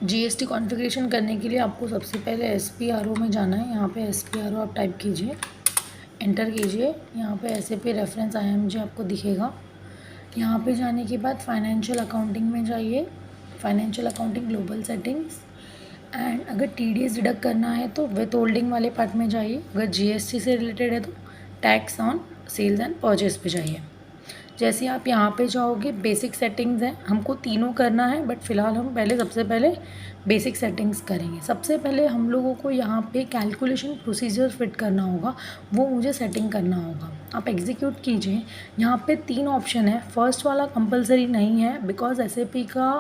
GST configuration करने के लिए आपको सबसे पहले SPRO में जाना है। यहाँ पे SPRO आप टाइप कीजिए, एंटर कीजिए। यहाँ पे SAP रेफरेंस IMG आपको दिखेगा। यहाँ पे जाने के बाद फाइनेंशियल अकाउंटिंग में जाइए, financial accounting global settings. And अगर TDS डिडक्ट करना है तो विथ होल्डिंग वाले पार्ट में जाइए। अगर GST से रिलेटेड है तो tax on sales and purchase पे जाइए। जैसे आप यहाँ पे जाओगे, बेसिक सेटिंग्स हैं, हमको तीनों करना है, बट फ़िलहाल हम सबसे पहले बेसिक सेटिंग्स करेंगे। सबसे पहले हम लोगों को यहाँ पे कैलकुलेशन प्रोसीजर फिट करना होगा, वो मुझे सेटिंग करना होगा। आप एग्जीक्यूट कीजिए। यहाँ पे 3 ऑप्शन है। फर्स्ट वाला कंपलसरी नहीं है, बिकॉज SAP का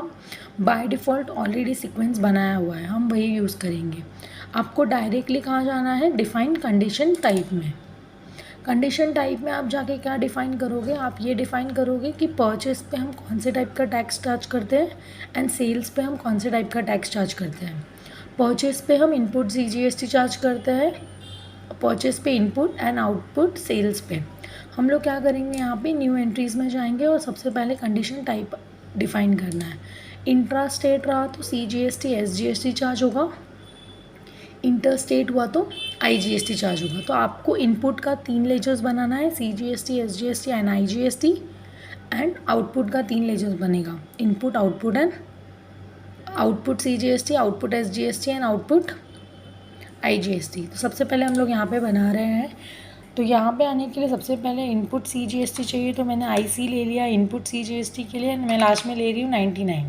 बाय डिफ़ॉल्ट ऑलरेडी सीक्वेंस बनाया हुआ है, हम वही यूज़ करेंगे। आपको डायरेक्टली कहाँ जाना है, डिफाइन कंडीशन टाइप में। कंडीशन टाइप में आप जाके क्या डिफ़ाइन करोगे, आप ये डिफ़ाइन करोगे कि परचेस पे हम कौन से टाइप का टैक्स चार्ज करते हैं एंड सेल्स पे हम कौन से टाइप का टैक्स चार्ज करते हैं। परचेस पे हम इनपुट CGST चार्ज करते हैं, परचेस पे इनपुट एंड आउटपुट सेल्स पे। हम लोग क्या करेंगे, यहाँ पे न्यू एंट्रीज़ में जाएंगे और सबसे पहले कंडीशन टाइप डिफ़ाइन करना है। इंट्रा स्टेट रहा तो CGST SGST चार्ज होगा, इंटर स्टेट हुआ तो IGST चार्ज होगा। तो आपको इनपुट का 3 लेजर्स बनाना है, CGST SGST and IGST। And output का 3 लेजर्स बनेगा, input output and output CGST, output SGST and output IGST। तो सबसे पहले हम लोग यहाँ पे बना रहे हैं। तो यहाँ पे आने के लिए सबसे पहले इनपुट CGST चाहिए, तो मैंने IC ले लिया इनपुट CGST के लिए। मैं लास्ट में ले रही हूँ 99।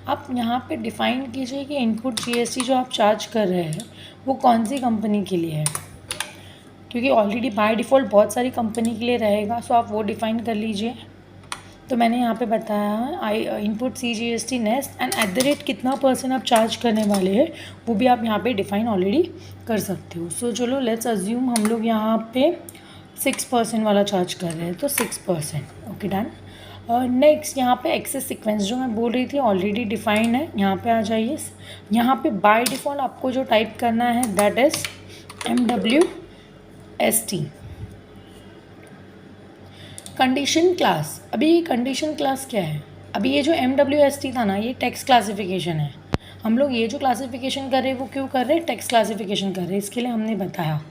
आप यहाँ पे डिफ़ाइन कीजिए कि इनपुट GST जो आप चार्ज कर रहे हैं वो कौन सी कंपनी के लिए है, क्योंकि ऑलरेडी बाय डिफ़ॉल्ट बहुत सारी कंपनी के लिए रहेगा, सो आप वो डिफ़ाइन कर लीजिए। तो मैंने यहाँ पे बताया है इनपुट CGST नेस्ट एंड @ कितना % आप चार्ज करने वाले हैं वो भी आप यहाँ पे डिफ़ाइन ऑलरेडी कर सकते हो। सो चलो लेट्स अज्यूम हम लोग यहाँ पे 6% वाला चार्ज कर रहे हैं, तो 6%। Okay done. नेक्स्ट यहाँ पे एक्सेस सीक्वेंस जो मैं बोल रही थी ऑलरेडी डिफाइंड है। यहाँ पे आ जाइए। यहाँ पे बाय डिफ़ॉल्ट आपको जो टाइप करना है that is MWST। Condition class, अभी ये कंडीशन क्लास क्या है, अभी ये जो MWST था ना, ये टैक्स क्लासिफिकेशन है। हम लोग ये जो क्लासिफिकेशन कर रहे हैं वो क्यों कर रहे हैं, टैक्स क्लासिफिकेशन कर रहे हैं, इसके लिए हमने बताया।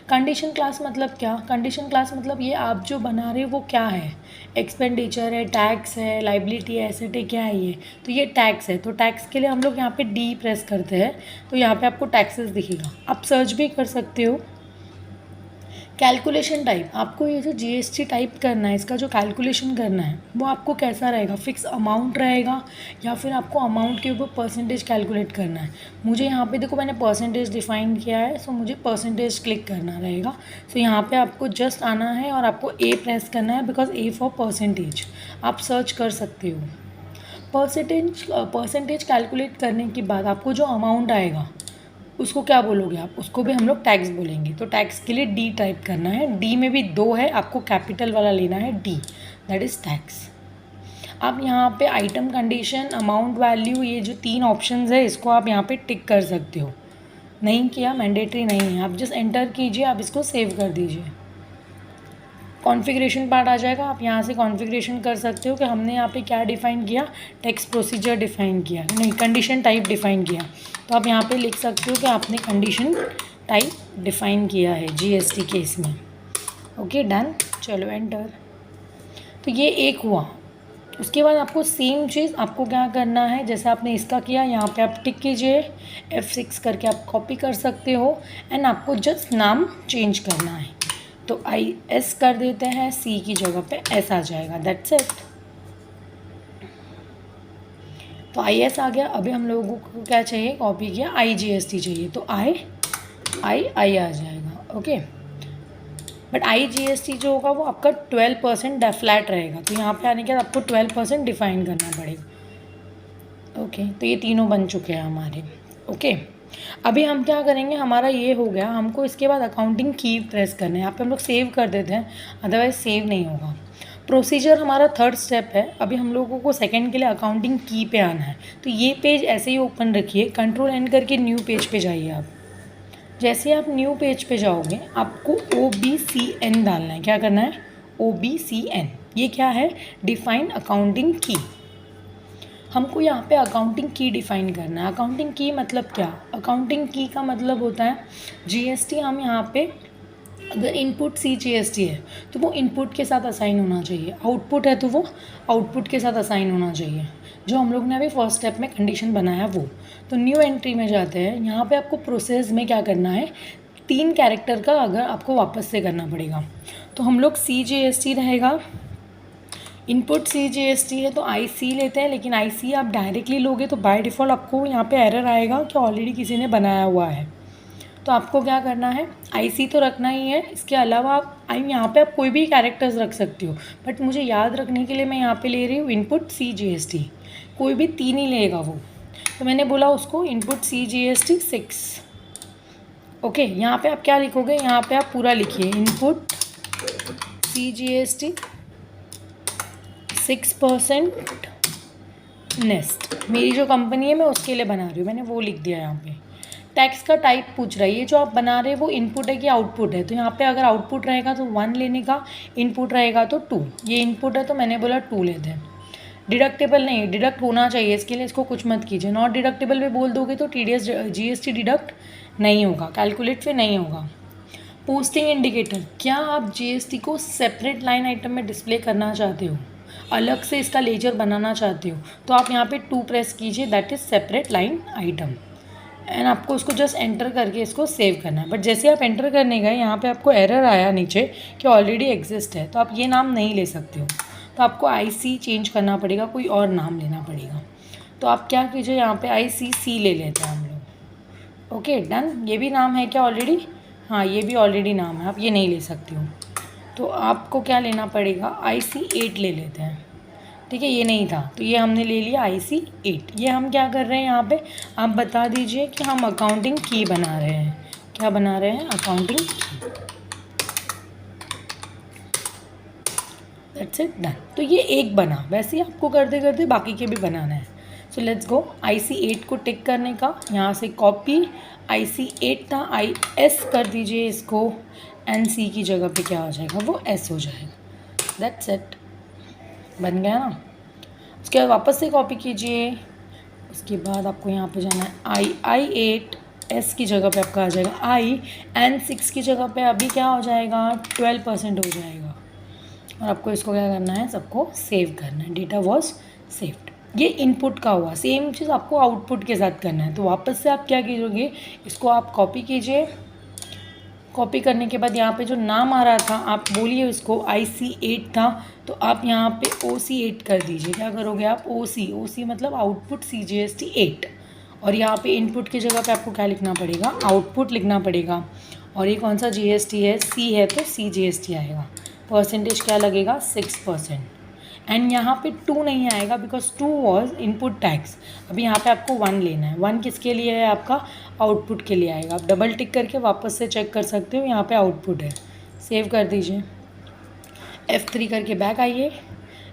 कंडीशन क्लास मतलब क्या, कंडीशन क्लास मतलब ये आप जो बना रहे हो वो क्या है, एक्सपेंडिचर है, टैक्स है, लाइबिलिटी है, एसेट है, क्या है ये, तो ये टैक्स है। तो टैक्स के लिए हम लोग यहाँ पे D प्रेस करते हैं, तो यहाँ पे आपको टैक्सेस दिखेगा। आप सर्च भी कर सकते हो। कैलकुलेशन टाइप, आपको ये जो GST टाइप करना है, इसका जो कैलकुलेशन करना है वो आपको कैसा रहेगा, फिक्स अमाउंट रहेगा या फिर आपको अमाउंट के ऊपर परसेंटेज कैलकुलेट करना है। मुझे यहाँ पे देखो मैंने परसेंटेज डिफाइन किया है, सो मुझे परसेंटेज क्लिक करना रहेगा। सो यहाँ पे आपको जस्ट आना है और आपको A प्रेस करना है, बिकॉज A फॉर परसेंटेज। आप सर्च कर सकते हो। परसेंटेज कैलकुलेट करने के बाद आपको जो अमाउंट आएगा उसको क्या बोलोगे आप, उसको भी हम लोग टैक्स बोलेंगे। तो टैक्स के लिए D टाइप करना है। D में भी 2 है, आपको कैपिटल वाला लेना है D, दैट इज़ टैक्स। आप यहाँ पे आइटम कंडीशन, अमाउंट, वैल्यू, ये जो 3 ऑप्शंस है इसको आप यहाँ पे टिक कर सकते हो। नहीं किया मैंडेटरी नहीं है, आप जस्ट एंटर कीजिए, आप इसको सेव कर दीजिए। कॉन्फ़िगरेशन पार्ट आ जाएगा, आप यहाँ से कॉन्फ़िगरेशन कर सकते हो कि हमने यहाँ पे क्या डिफ़ाइन किया, टैक्स प्रोसीजर डिफ़ाइन किया, नहीं कंडीशन टाइप डिफ़ाइन किया। तो आप यहाँ पे लिख सकते हो कि आपने कंडीशन टाइप डिफ़ाइन किया है GST केस में। ओके डन, चलो एंटर। तो ये एक हुआ। उसके बाद आपको सेम चीज़ आपको क्या करना है, जैसे आपने इसका किया, यहाँ पे आप टिक कीजिए, F6 करके आप कॉपी कर सकते हो एंड आपको जस्ट नाम चेंज करना है। तो IS कर देते हैं, C की जगह पे S आ जाएगा, दैट्स इट। तो IS आ गया। अभी हम लोगों को क्या चाहिए, कॉपी किया, IGST चाहिए, तो I आ जाएगा। ओके, बट IGST जो होगा वो आपका 12% फ्लैट रहेगा, तो यहाँ पे आने के बाद आपको 12% डिफाइन करना पड़ेगा। ओके, तो ये तीनों बन चुके हैं हमारे। ओके, अभी हम क्या करेंगे, हमारा ये हो गया, हमको इसके बाद अकाउंटिंग की प्रेस करना है। यहाँ पे हम लोग सेव कर देते हैं, अदरवाइज सेव नहीं होगा। प्रोसीजर हमारा 3rd स्टेप है। अभी हम लोगों को सेकंड के लिए अकाउंटिंग की पे आना है। तो ये पेज ऐसे ही ओपन रखिए, Ctrl N करके न्यू पेज पे जाइए। आप जैसे आप न्यू पेज पे जाओगे आपको OBCN डालना है। क्या करना है, OBCN। ये क्या है, डिफाइन अकाउंटिंग की। हमको यहाँ पे अकाउंटिंग की डिफ़ाइन करना है। अकाउंटिंग की मतलब क्या? अकाउंटिंग की का मतलब होता है जीएसटी। हम यहाँ पे अगर इनपुट CGST है तो वो इनपुट के साथ असाइन होना चाहिए, आउटपुट है तो वो आउटपुट के साथ असाइन होना चाहिए, जो हम लोग ने अभी फर्स्ट स्टेप में कंडीशन बनाया वो। तो न्यू एंट्री में जाते हैं। यहाँ पे आपको प्रोसेस में क्या करना है, 3 कैरेक्टर का अगर आपको वापस से करना पड़ेगा। तो हम लोग CGST रहेगा, इनपुट CGST है तो IC लेते हैं, लेकिन IC आप डायरेक्टली लोगे तो बाय डिफ़ॉल्ट आपको यहाँ पे एरर आएगा कि ऑलरेडी किसी ने बनाया हुआ है। तो आपको क्या करना है, IC तो रखना ही है, इसके अलावा आप यहाँ पे आप कोई भी कैरेक्टर्स रख सकते हो, बट मुझे याद रखने के लिए मैं यहाँ पे ले रही हूँ इनपुट CGST। कोई भी 3 ही लेगा वो, तो मैंने बोला उसको इनपुट CGST 6। ओके, यहाँ पे आप क्या लिखोगे, यहाँ पे आप पूरा लिखिए इनपुट CGST 6% नेस्ट। मेरी जो कंपनी है मैं उसके लिए बना रही हूँ, मैंने वो लिख दिया यहाँ पे। टैक्स का टाइप पूछ रहा है, ये जो आप बना रहे हैं वो इनपुट है कि आउटपुट है। तो यहाँ पे अगर आउटपुट रहेगा तो 1 लेने का, इनपुट रहेगा तो 2। ये इनपुट है तो मैंने बोला 2 लेते हैं। डिडक्टेबल नहीं, डिडक्ट होना चाहिए, इसके लिए इसको कुछ मत कीजिए। नॉट डिडक्टेबल भी बोल दोगे तो TDS GST डिडक्ट नहीं होगा, कैलकुलेट पे नहीं होगा। पोस्टिंग इंडिकेटर, क्या आप GST को सेपरेट लाइन आइटम में डिस्प्ले करना चाहते हो, अलग से इसका लेजर बनाना चाहते हो, तो आप यहाँ पे 2 प्रेस कीजिए, that is separate line item. And आपको उसको जस्ट एंटर करके इसको सेव करना है। बट जैसे आप एंटर करने गए यहाँ पे आपको एरर आया नीचे कि ऑलरेडी एग्जिस्ट है, तो आप ये नाम नहीं ले सकते हो, तो आपको IC चेंज करना पड़ेगा, कोई और नाम लेना पड़ेगा। तो आप क्या कीजिए, यहाँ पे ICC ले लेते हैं हम लोग। Okay done. ये भी नाम है क्या ऑलरेडी? हाँ, ये भी ऑलरेडी नाम है, आप ये नहीं ले सकते हो। तो आपको क्या लेना पड़ेगा, IC8 ले लेते हैं। ठीक है, ये नहीं था तो ये हमने ले लिया IC8। ये हम क्या कर रहे हैं यहाँ पे, आप बता दीजिए कि हम अकाउंटिंग की बना रहे हैं। क्या बना रहे हैं, अकाउंटिंग की। That's it, done. तो ये एक बना, वैसे ही आपको करते करते बाकी के भी बनाना है। So let's go. IC8 को टिक करने का, यहाँ से कॉपी, IC8 था IS कर दीजिए इसको, NC की जगह पे क्या हो जाएगा, वो S हो जाएगा। दैट्स इट, बन गया ना। उसके बाद वापस से कॉपी कीजिए। उसके बाद आपको यहाँ पे जाना है I8 S की जगह पे आपका आ जाएगा IN6 की जगह पे अभी क्या हो जाएगा, 12% हो जाएगा। और आपको इसको क्या करना है, सबको सेव करना है। Data was saved. ये इनपुट का हुआ। सेम चीज़ आपको आउटपुट के साथ करना है। तो वापस से आप क्या कीजिए, इसको आप कॉपी कीजिए। कॉपी करने के बाद यहाँ पे जो नाम आ रहा था आप बोलिए उसको, IC8 था तो आप यहाँ पे OC8 कर दीजिए। क्या करोगे आप, OC मतलब आउटपुट CGST 8। और यहाँ पे इनपुट की जगह पे आपको क्या लिखना पड़ेगा, आउटपुट लिखना पड़ेगा। और ये कौन सा GST है, C है तो CGST आएगा। परसेंटेज क्या लगेगा, 6%। एंड यहाँ पे 2 नहीं आएगा बिकॉज 2 वॉज इनपुट टैक्स। अभी यहाँ पे आपको 1 लेना है। 1 किसके लिए है, आपका आउटपुट के लिए आएगा। आप डबल टिक करके वापस से चेक कर सकते हो, यहाँ पे आउटपुट है। सेव कर दीजिए, F3 करके बैक आइए,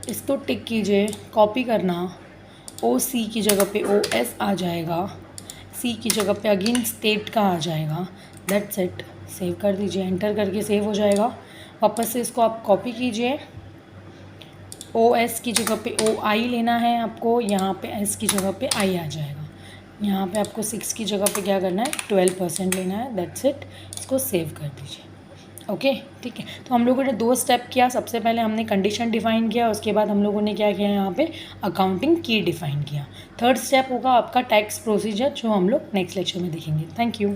इसको टिक कीजिए, कॉपी करना, OC की जगह पे OS आ जाएगा, C की जगह पे अगेन स्टेट का आ जाएगा। दैट्स इट, सेव कर दीजिए, एंटर करके सेव हो जाएगा। वापस से इसको आप कॉपी कीजिए, OS की जगह पे OI लेना है आपको, यहाँ पे S की जगह पे I आ जाएगा। यहाँ पे आपको 6 की जगह पे क्या करना है, 12% लेना है। दैट्स इट, इसको सेव कर दीजिए। ओके, ठीक है। तो हम लोगों ने 2 स्टेप किया। सबसे पहले हमने कंडीशन डिफ़ाइन किया, उसके बाद हम लोगों ने क्या किया, यहाँ पे अकाउंटिंग की डिफ़ाइन किया। थर्ड स्टेप होगा आपका टैक्स प्रोसीजर, जो हम लोग नेक्स्ट लेक्चर में देखेंगे। Thank you.